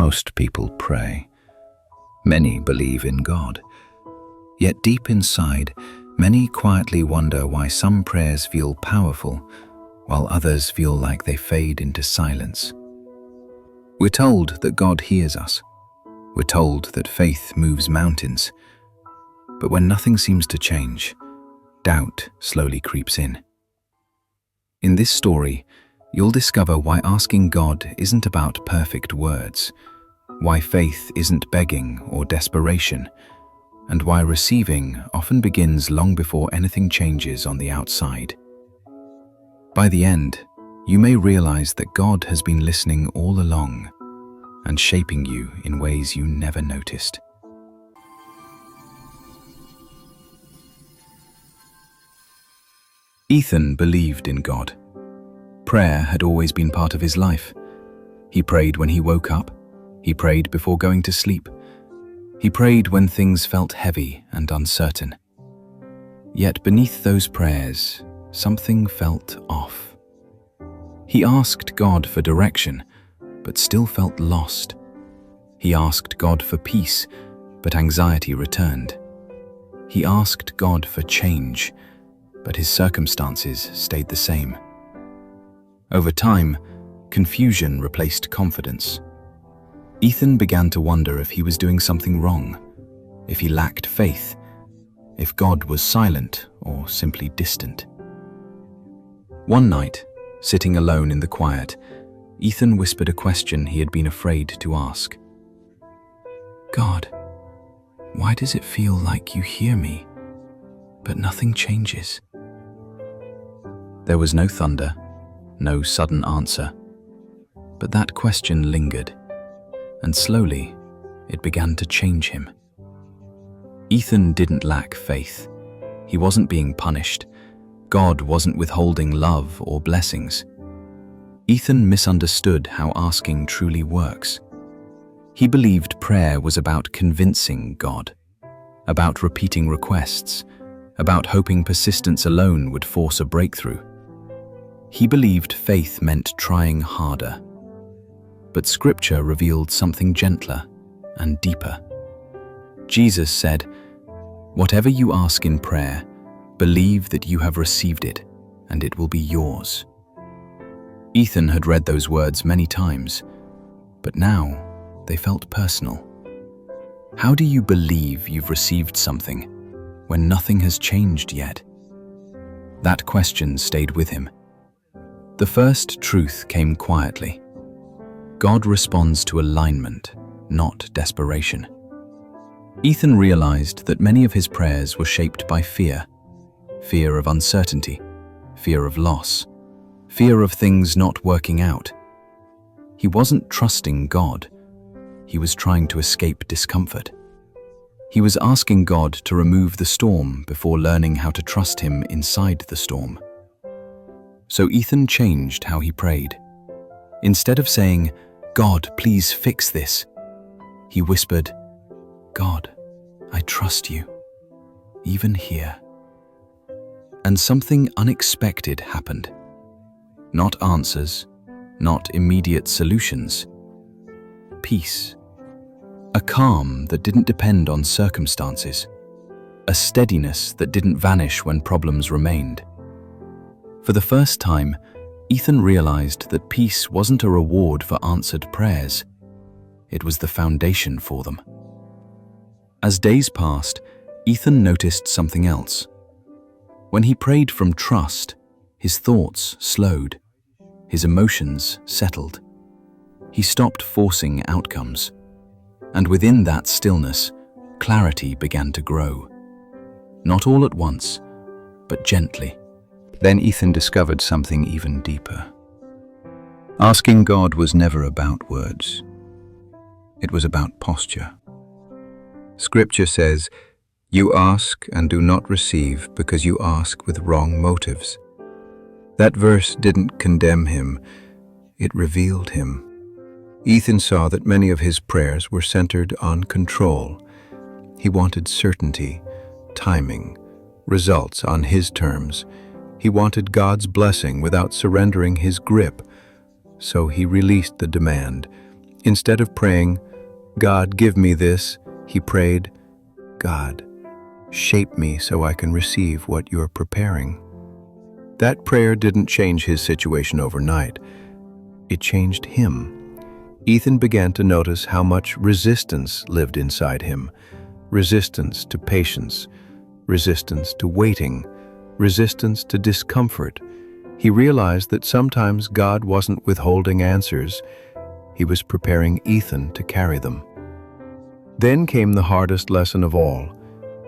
Most people pray. Many believe in God. Yet deep inside, many quietly wonder why some prayers feel powerful, while others feel like they fade into silence. We're told that God hears us. We're told that faith moves mountains. But when nothing seems to change, doubt slowly creeps in. In this story, you'll discover why asking God isn't about perfect words, why faith isn't begging or desperation, and why receiving often begins long before anything changes on the outside. By the end, you may realize that God has been listening all along and shaping you in ways you never noticed. Ethan believed in God. Prayer had always been part of his life. He prayed when he woke up. He prayed before going to sleep. He prayed when things felt heavy and uncertain. Yet beneath those prayers, something felt off. He asked God for direction, but still felt lost. He asked God for peace, but anxiety returned. He asked God for change, but his circumstances stayed the same. Over time, confusion replaced confidence. Ethan began to wonder if he was doing something wrong, if he lacked faith, if God was silent or simply distant. One night, sitting alone in the quiet, Ethan whispered a question he had been afraid to ask. "God, why does it feel like you hear me, but nothing changes?" There was no thunder, no sudden answer, but that question lingered, and slowly it began to change him. Ethan didn't lack faith. He wasn't being punished. God wasn't withholding love or blessings. Ethan misunderstood how asking truly works. He believed prayer was about convincing God, about repeating requests, about hoping persistence alone would force a breakthrough. He believed faith meant trying harder. But Scripture revealed something gentler and deeper. Jesus said, "Whatever you ask in prayer, believe that you have received it, and it will be yours." Ethan had read those words many times, but now they felt personal. How do you believe you've received something when nothing has changed yet? That question stayed with him. The first truth came quietly. God responds to alignment, not desperation. Ethan realized that many of his prayers were shaped by fear of uncertainty, fear of loss, fear of things not working out. He wasn't trusting God. He was trying to escape discomfort. He was asking God to remove the storm before learning how to trust him inside the storm. So Ethan changed how he prayed. Instead of saying, "God, please fix this," he whispered, "God, I trust you, even here." And something unexpected happened. Not answers, not immediate solutions. Peace. A calm that didn't depend on circumstances. A steadiness that didn't vanish when problems remained. For the first time, Ethan realized that peace wasn't a reward for answered prayers. It was the foundation for them. As days passed, Ethan noticed something else. When he prayed from trust, his thoughts slowed, his emotions settled. He stopped forcing outcomes. And within that stillness, clarity began to grow. Not all at once, but gently. Then Ethan discovered something even deeper. Asking God was never about words. It was about posture. Scripture says, "You ask and do not receive because you ask with wrong motives." That verse didn't condemn him, it revealed him. Ethan saw that many of his prayers were centered on control. He wanted certainty, timing, results on his terms. He wanted God's blessing without surrendering his grip. So he released the demand, Instead of praying, "God, give me this," he prayed, "God, shape me so I can receive what you're preparing." That prayer didn't change his situation overnight. It changed him. Ethan began to notice how much resistance lived inside him. Resistance to patience, resistance to waiting, resistance to discomfort. He realized that sometimes God wasn't withholding answers. He was preparing Ethan to carry them. Then came the hardest lesson of all.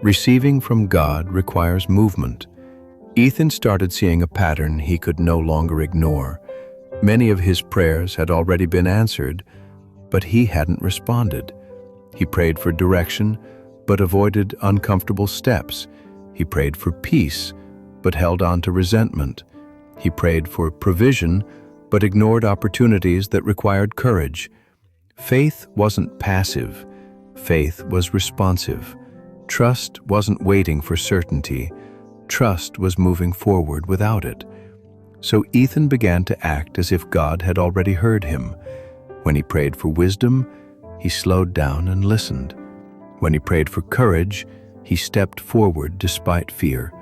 Receiving from God requires movement. Ethan started seeing a pattern he could no longer ignore. Many of his prayers had already been answered, but he hadn't responded. He prayed for direction, but avoided uncomfortable steps. He prayed for peace, but held on to resentment. He prayed for provision, but ignored opportunities that required courage. Faith wasn't passive. Faith was responsive. Trust wasn't waiting for certainty. Trust was moving forward without it. So Ethan began to act as if God had already heard him. When he prayed for wisdom, he slowed down and listened. When he prayed for courage, he stepped forward despite fear.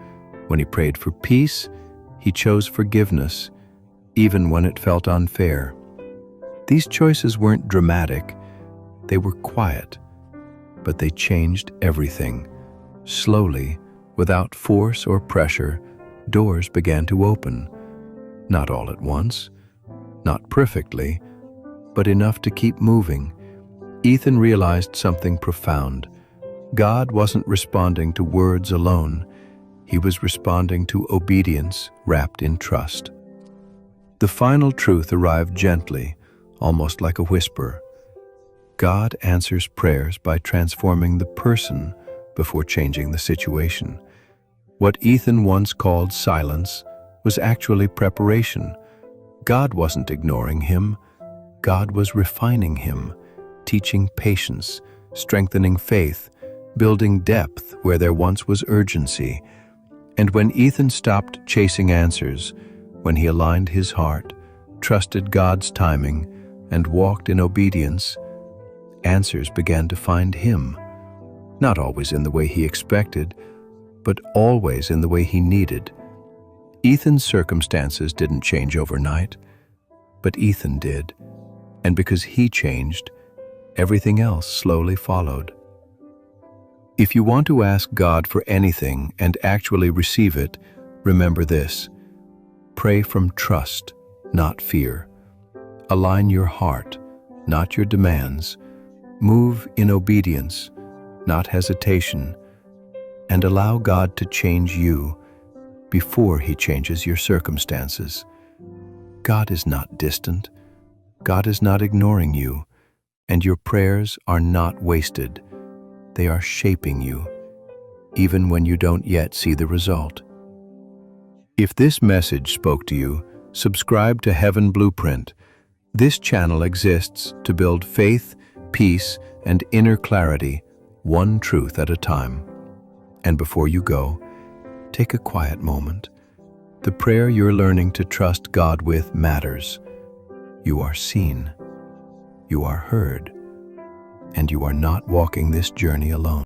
When he prayed for peace, he chose forgiveness, even when it felt unfair. These choices weren't dramatic, they were quiet, but they changed everything. Slowly, without force or pressure, doors began to open. Not all at once, not perfectly, but enough to keep moving. Ethan realized something profound. God wasn't responding to words alone. He was responding to obedience wrapped in trust. The final truth arrived gently, almost like a whisper. God answers prayers by transforming the person before changing the situation. What Ethan once called silence was actually preparation. God wasn't ignoring him. God was refining him, teaching patience, strengthening faith, building depth where there once was urgency. And when Ethan stopped chasing answers, when he aligned his heart, trusted God's timing, and walked in obedience, answers began to find him. Not always in the way he expected, but always in the way he needed. Ethan's circumstances didn't change overnight, but Ethan did. And because he changed, everything else slowly followed. If you want to ask God for anything and actually receive it, remember this: pray from trust, not fear. Align your heart, not your demands. Move in obedience, not hesitation. And allow God to change you before He changes your circumstances. God is not distant. God is not ignoring you, and your prayers are not wasted. They are shaping you, even when you don't yet see the result. If this message spoke to you, subscribe to Heaven Blueprint. This channel exists to build faith, peace, and inner clarity, one truth at a time. And before you go, take a quiet moment. The prayer you're learning to trust God with matters. You are seen, you are heard, and you are not walking this journey alone.